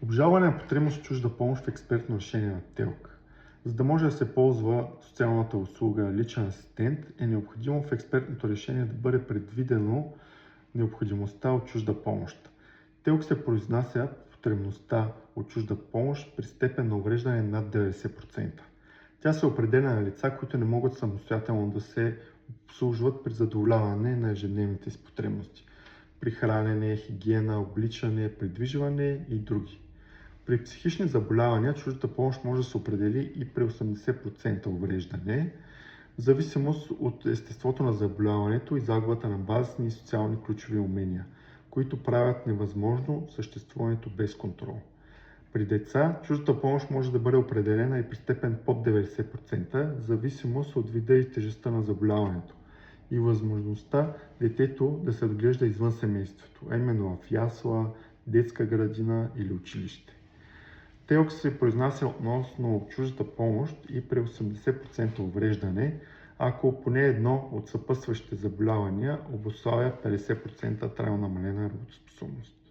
Обжалване на потребност чужда помощ в експертно решение на ТЕЛК. За да може да се ползва социалната услуга личен асистент, е необходимо в експертното решение да бъде предвидено необходимостта от чужда помощ. ТЕЛК се произнася по потребността от чужда помощ при степен на увреждане над 90%. Тя се определя на лица, които не могат самостоятелно да се обслужват при задоволяване на ежедневните си потребности. При хранене, хигиена, обличане, придвижване и други. При психични заболявания чуждата помощ може да се определи и при 80% увреждане, в зависимост от естеството на заболяването и загубата на базисни и социални ключови умения, които правят невъзможно съществуването без контрол. При деца чуждата помощ може да бъде определена и при степен под 90%, в зависимост от вида и тежестта на заболяването и възможността детето да се отглежда извън семейството, а именно в ясла, детска градина или училище. ТЕЛК се произнася относно чуждата помощ и при 80% увреждане, ако поне едно от съпътстващите заболявания обуславя 50% трайно намалена работоспособност.